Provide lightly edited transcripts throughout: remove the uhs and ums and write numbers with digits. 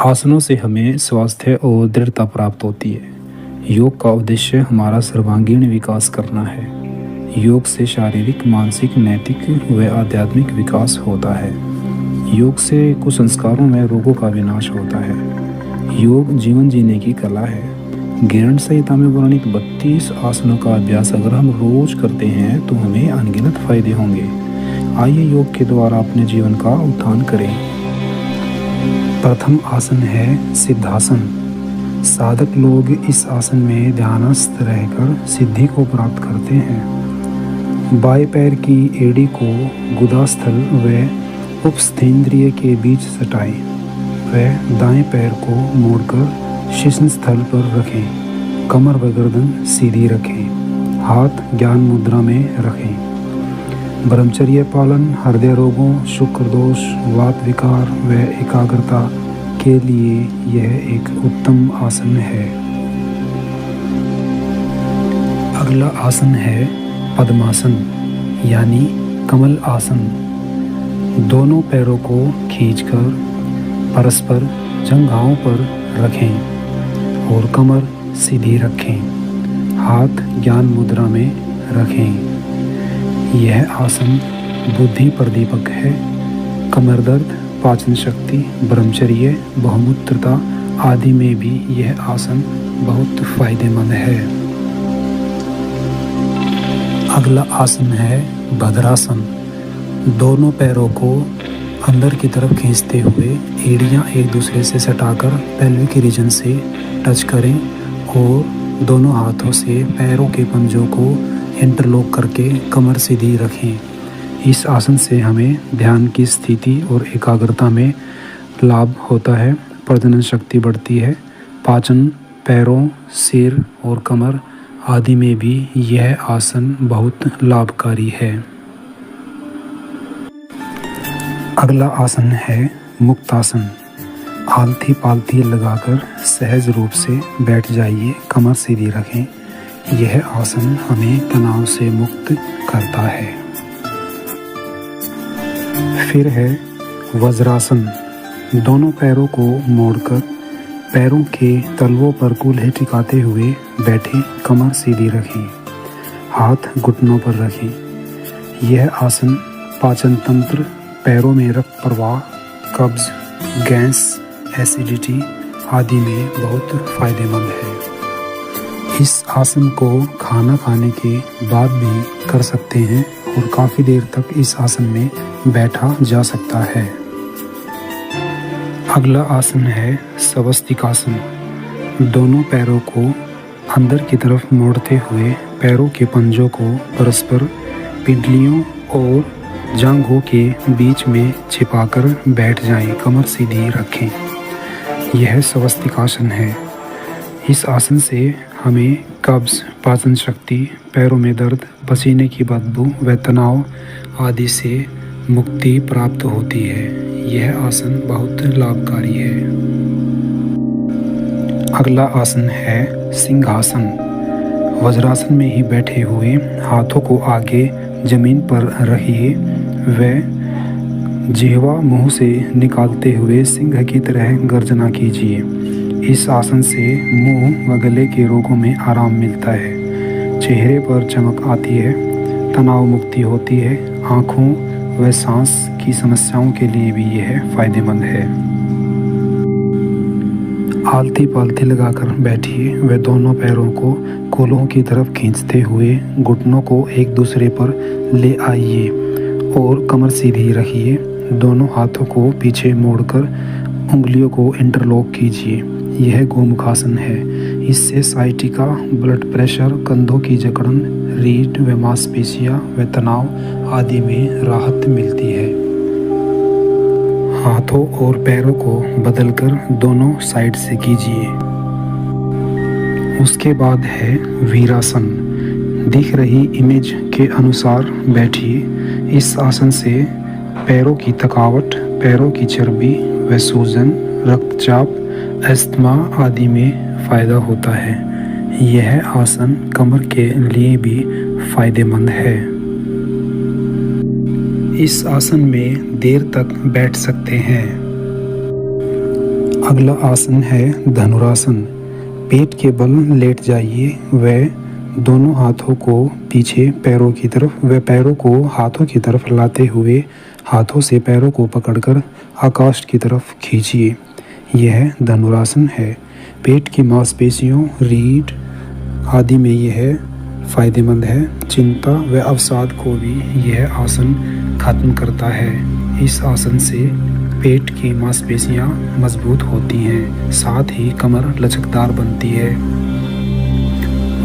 आसनों से हमें स्वास्थ्य और दृढ़ता प्राप्त होती है। योग का उद्देश्य हमारा सर्वांगीण विकास करना है। योग से शारीरिक, मानसिक, नैतिक व आध्यात्मिक विकास होता है। योग से कुसंस्कारों में रोगों का विनाश होता है। योग जीवन जीने की कला है। गृहण संहिता में वर्णित 32 आसनों का अभ्यास अगर हम रोज करते हैं तो हमें अनगिनत फायदे होंगे। आइए योग के द्वारा अपने जीवन का उत्थान करें। प्रथम आसन है सिद्धासन। साधक लोग इस आसन में ध्यानस्थ रहकर सिद्धि को प्राप्त करते हैं। बाएं पैर की एड़ी को गुदास्थल व उपस्थेंद्रिय के बीच सटाएं व दाएं पैर को मोड़कर शिश्न स्थल पर रखें। कमर व गर्दन सीधी रखें। हाथ ज्ञान मुद्रा में रखें। ब्रह्मचर्य पालन हृदय रोगों, शुक्र दोष, वात विकार व एकाग्रता के लिए यह एक उत्तम आसन है। अगला आसन है पद्मासन यानी कमल आसन। दोनों पैरों को खींचकर परस्पर जंघाओं पर रखें और कमर सीधी रखें। हाथ ज्ञान मुद्रा में रखें। यह आसन बुद्धि प्रदीपक है। कमर दर्द, पाचन शक्ति, ब्रह्मचर्य, बहुमूत्रता आदि में भी यह आसन बहुत फायदेमंद है। अगला आसन है भद्रासन। दोनों पैरों को अंदर की तरफ खींचते हुए एड़ियां एक दूसरे से सटाकर पेल्विक रीजन से टच करें और दोनों हाथों से पैरों के पंजों को इंटरलॉक करके कमर सीधी रखें। इस आसन से हमें ध्यान की स्थिति और एकाग्रता में लाभ होता है। प्रजनन शक्ति बढ़ती है। पाचन, पैरों, सिर और कमर आदि में भी यह आसन बहुत लाभकारी है। अगला आसन है मुक्तासन। आलथी पालथी लगाकर सहज रूप से बैठ जाइए। कमर सीधी रखें। यह आसन हमें तनाव से मुक्त करता है। फिर है वज्रासन। दोनों पैरों को मोड़कर पैरों के तलवों पर कूल्हे टिकाते हुए बैठें। कमर सीधी रखें। हाथ घुटनों पर रखें। यह आसन पाचन तंत्र, पैरों में रक्त प्रवाह, कब्ज, गैस, एसिडिटी आदि में बहुत फायदेमंद है। इस आसन को खाना खाने के बाद भी कर सकते हैं और काफ़ी देर तक इस आसन में बैठा जा सकता है। अगला आसन है स्वस्तिकासन। दोनों पैरों को अंदर की तरफ मोड़ते हुए पैरों के पंजों को परस्पर पिंडलियों और जांघों के बीच में छिपाकर बैठ जाएं। कमर सीधी रखें। यह स्वस्तिकासन है। इस आसन से हमें कब्ज, पाचन शक्ति, पैरों में दर्द, पसीने की बदबू व तनाव आदि से मुक्ति प्राप्त होती है। यह आसन बहुत लाभकारी है। अगला आसन है सिंहासन। वज्रासन में ही बैठे हुए हाथों को आगे जमीन पर रखिए व जिह्वा मुंह से निकालते हुए सिंह की तरह गर्जना कीजिए। इस आसन से मुंह व गले के रोगों में आराम मिलता है। चेहरे पर चमक आती है। तनाव मुक्ति होती है। आँखों व सांस की समस्याओं के लिए भी यह फायदेमंद है। आलती पालती लगाकर बैठिए व दोनों पैरों को कोल्हों की तरफ खींचते हुए घुटनों को एक दूसरे पर ले आइए और कमर सीधी रखिए। दोनों हाथों को पीछे मोड़कर उंगलियों को इंटरलॉक कीजिए। यह गोमुखासन है। इससे साइटिका, ब्लड प्रेशर, कंधों की जकड़न, रीढ़ व मांसपेशियां व तनाव आदि में राहत मिलती है। हाथों और पैरों को बदलकर दोनों साइड से कीजिए। उसके बाद है वीरासन। दिख रही इमेज के अनुसार बैठिए। इस आसन से पैरों की थकावट, पैरों की चर्बी व सूजन, रक्तचाप, अस्थमा आदि में फायदा होता है। यह आसन कमर के लिए भी फायदेमंद है। इस आसन में देर तक बैठ सकते हैं। अगला आसन है धनुरासन। पेट के बल लेट जाइए व दोनों हाथों को पीछे पैरों की तरफ व पैरों को हाथों की तरफ लाते हुए हाथों से पैरों को पकड़कर आकाश की तरफ खींचिए। यह धनुरासन है। पेट की मांसपेशियों, रीढ़ आदि में यह फायदेमंद है। चिंता व अवसाद को भी यह आसन खत्म करता है। इस आसन से पेट की मांसपेशियां मजबूत होती हैं, साथ ही कमर लचकदार बनती है।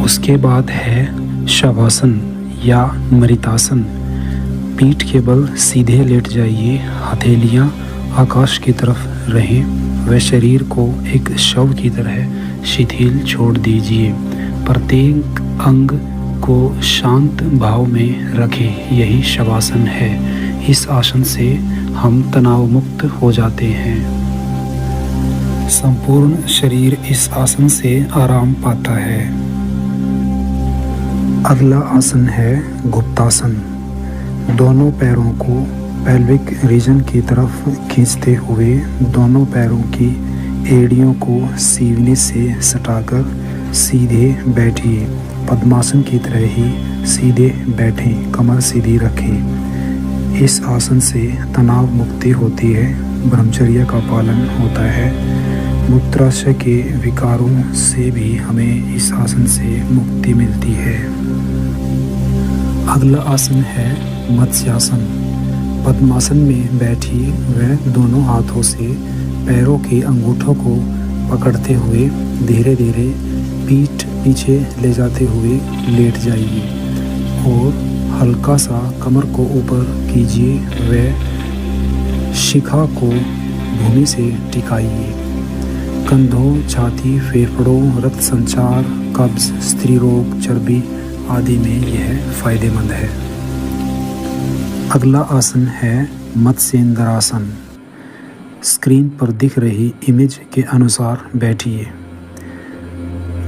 उसके बाद है शवासन या मृतासन। पीठ के बल सीधे लेट जाइए, हथेलियां आकाश की तरफ रहें व शरीर को एक शव की तरह शिथिल छोड़ दीजिए। प्रत्येक अंग को शांत भाव में रखें, यही शवासन है। इस आसन से हम तनाव मुक्त हो जाते हैं। संपूर्ण शरीर इस आसन से आराम पाता है। अगला आसन है गुप्तासन। दोनों पैरों को पेल्विक रीजन की तरफ खींचते हुए दोनों पैरों की एड़ियों को सीवने से सटाकर सीधे बैठिए। पद्मासन की तरह ही सीधे बैठें, कमर सीधी रखें। इस आसन से तनाव मुक्ति होती है, ब्रह्मचर्य का पालन होता है। मूत्राशय के विकारों से भी हमें इस आसन से मुक्ति मिलती है। अगला आसन है मत्स्यासन। पद्मासन में बैठिए व दोनों हाथों से पैरों के अंगूठों को पकड़ते हुए धीरे धीरे पीठ पीछे ले जाते हुए लेट जाइए और हल्का सा कमर को ऊपर कीजिए व शिखा को भूमि से टिकाइए। कंधों, छाती, फेफड़ों, रक्त संचार, कब्ज, स्त्री रोग, चर्बी आदि में यह फायदेमंद है। अगला आसन है मत्स्येंद्रासन। स्क्रीन पर दिख रही इमेज के अनुसार बैठिए।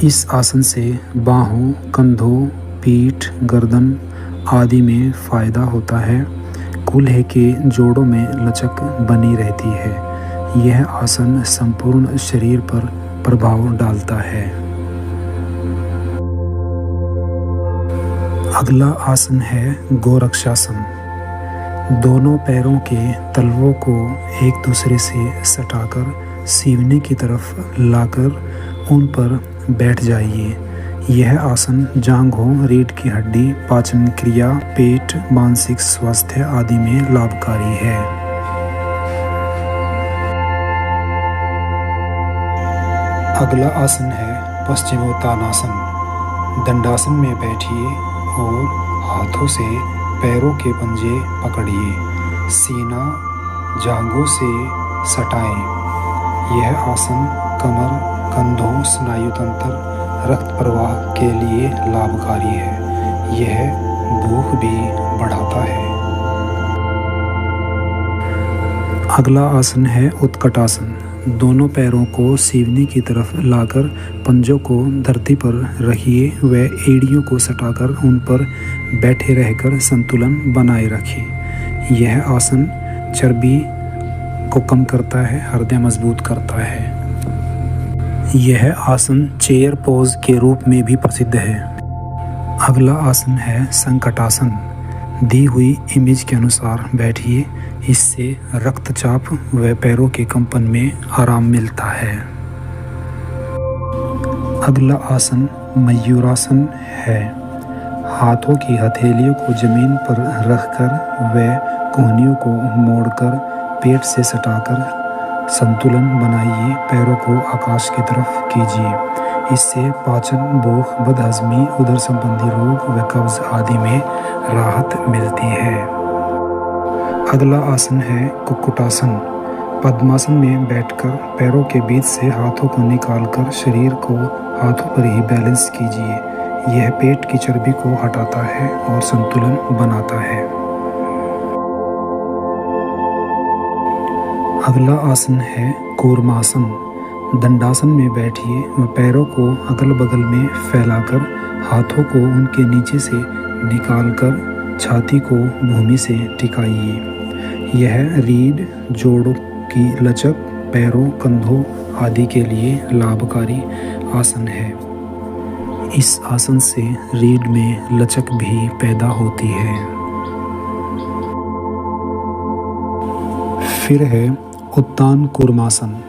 इस आसन से बाहों, कंधों, पीठ, गर्दन आदि में फायदा होता है। कूल्हे के जोड़ों में लचक बनी रहती है। यह आसन संपूर्ण शरीर पर प्रभाव डालता है। अगला आसन है गोरक्षासन। दोनों पैरों के तलवों को एक दूसरे से सटाकर सीवने की तरफ लाकर उन पर बैठ जाइए। यह आसन जांघों, रीढ़ की हड्डी, पाचन क्रिया, पेट, मानसिक स्वास्थ्य आदि में लाभकारी है। अगला आसन है पश्चिमोत्तानासन। दंडासन में बैठिए और हाथों से पैरों के पंजे पकड़िए। सीना जांघों से सटाएं। यह आसन कमर, कंधों, स्नायु तंत्र, रक्त प्रवाह के लिए लाभकारी है। यह भूख भी बढ़ाता है। अगला आसन है उत्कटासन। दोनों पैरों को सीवने की तरफ लाकर पंजों को धरती पर रखिए व एड़ियों को सटाकर उन पर बैठे रहकर संतुलन बनाए रखें। यह आसन चर्बी को कम करता है, हृदय मजबूत करता है। यह आसन चेयर पोज के रूप में भी प्रसिद्ध है। अगला आसन है संकटासन। दी हुई इमेज के अनुसार बैठिए। इससे रक्तचाप व पैरों के कंपन में आराम मिलता है। अगला आसन मयूरासन है। हाथों की हथेलियों को जमीन पर रखकर व कोहनियों को मोड़कर पेट से सटाकर संतुलन बनाइए। पैरों को आकाश की तरफ कीजिए। इससे पाचन, भूख, बदहजमी, उदर संबंधी रोग व कब्ज आदि में राहत मिलती है। अगला आसन है कुक्कुटासन। पद्मासन में बैठकर पैरों के बीच से हाथों को निकालकर शरीर को हाथों पर ही बैलेंस कीजिए। यह पेट की चर्बी को हटाता है और संतुलन बनाता है। अगला आसन है कूर्मासन। दंडासन में बैठिए व पैरों को अगल बगल में फैलाकर हाथों को उनके नीचे से निकालकर छाती को भूमि से टिकाइए। यह रीढ़, जोड़ों की लचक, पैरों, कंधों आदि के लिए लाभकारी आसन है। इस आसन से रीढ़ में लचक भी पैदा होती है। फिर है उत्तान कूर्मासन।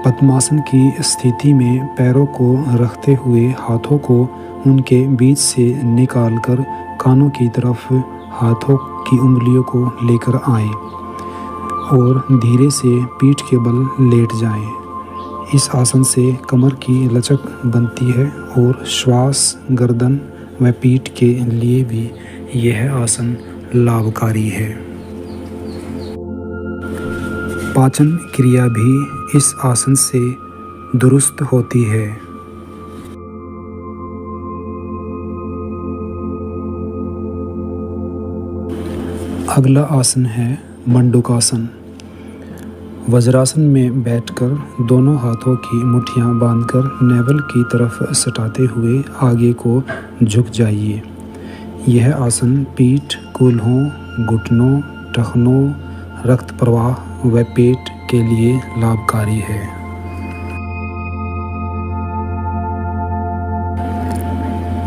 पद्मासन की स्थिति में पैरों को रखते हुए हाथों को उनके बीच से निकालकर कानों की तरफ हाथों की उंगलियों को लेकर आएं और धीरे से पीठ के बल लेट जाएं। इस आसन से कमर की लचक बनती है और श्वास, गर्दन व पीठ के लिए भी यह आसन लाभकारी है। पाचन क्रिया भी इस आसन से दुरुस्त होती है। अगला आसन है मंडूकासन। वज्रासन में बैठकर दोनों हाथों की मुट्ठियां बांधकर नेवल की तरफ सटाते हुए आगे को झुक जाइए। यह आसन पीठ, कूल्हों, घुटनों, टखनों, रक्त प्रवाह व पेट के लिए लाभकारी है।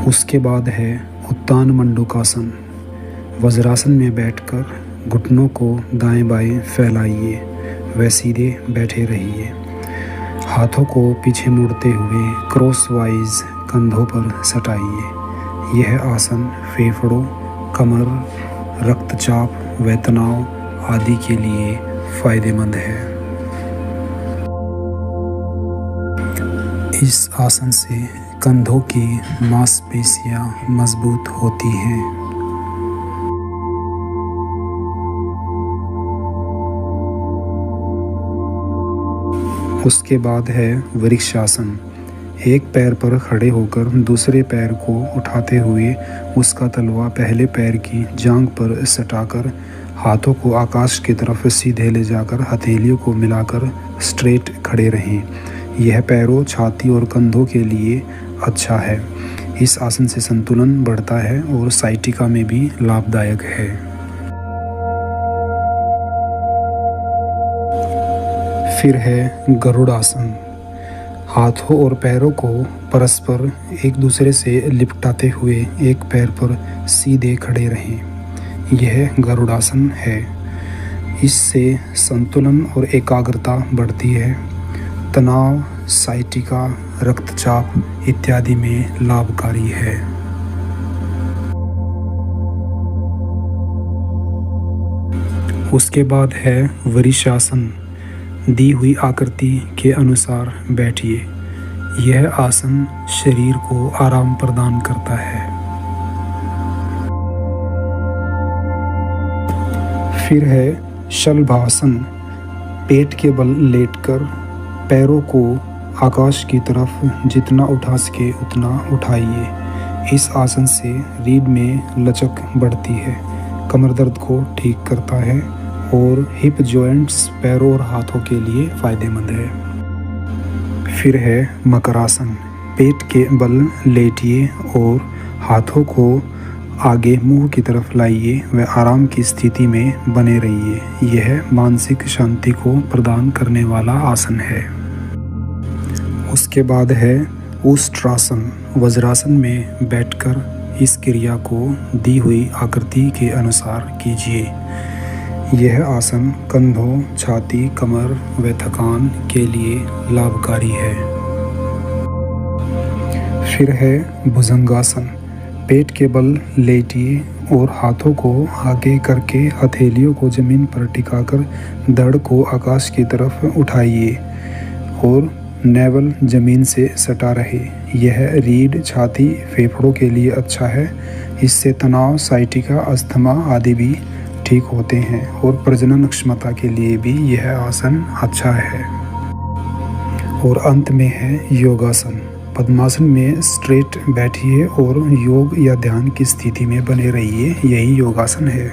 उसके बाद है उत्तान मंडूकासन। वज्रासन में बैठकर घुटनों को दाएं बाएं फैलाइए व सीधे बैठे रहिए। हाथों को पीछे मुड़ते हुए क्रॉसवाइज कंधों पर सटाइए। यह आसन फेफड़ों, कमर, रक्तचाप व तनाव आदि के लिए फायदेमंद है। इस आसन से कंधों की मांसपेशियां मजबूत होती हैं। उसके बाद है वृक्षासन। एक पैर पर खड़े होकर दूसरे पैर को उठाते हुए उसका तलवा पहले पैर की जांघ पर सटाकर हाथों को आकाश की तरफ सीधे ले जाकर हथेलियों को मिलाकर स्ट्रेट खड़े रहें। यह पैरों, छाती और कंधों के लिए अच्छा है। इस आसन से संतुलन बढ़ता है और साइटिका में भी लाभदायक है। फिर है गरुड़ासन। हाथों और पैरों को परस्पर एक दूसरे से लिपटाते हुए एक पैर पर सीधे खड़े रहें। यह गरुड़ासन है। इससे संतुलन और एकाग्रता बढ़ती है। तनाव, साइटिका, रक्तचाप इत्यादि में लाभकारी है। उसके बाद है वृषासन। दी हुई आकृति के अनुसार बैठिए। यह आसन शरीर को आराम प्रदान करता है। फिर है शलभासन। पेट के बल लेटकर पैरों को आकाश की तरफ जितना उठा सके उतना उठाइए। इस आसन से रीढ़ में लचक बढ़ती है, कमर दर्द को ठीक करता है और हिप जॉइंट्स पैरों और हाथों के लिए फायदेमंद है। फिर है मकरासन। पेट के बल लेटिए और हाथों को आगे मुंह की तरफ लाइए व आराम की स्थिति में बने रहिए। यह मानसिक शांति को प्रदान करने वाला आसन है। उसके बाद है उष्ट्रासन। वज्रासन में बैठकर इस क्रिया को दी हुई आकृति के अनुसार कीजिए। यह आसन कंधों, छाती, कमर व थकान के लिए लाभकारी है। फिर है भुजंगासन। पेट के बल लेटिए और हाथों को आगे करके हथेलियों को जमीन पर टिकाकर धड़ को आकाश की तरफ उठाइए और नेवल जमीन से सटा रहे। यह रीढ़, छाती, फेफड़ों के लिए अच्छा है। इससे तनाव, साइटिका, अस्थमा आदि भी ठीक होते हैं और प्रजनन क्षमता के लिए भी यह आसन अच्छा है। और अंत में है योगासन। पद्मासन में स्ट्रेट बैठिए और योग या ध्यान की स्थिति में बने रहिए। यही योगासन है।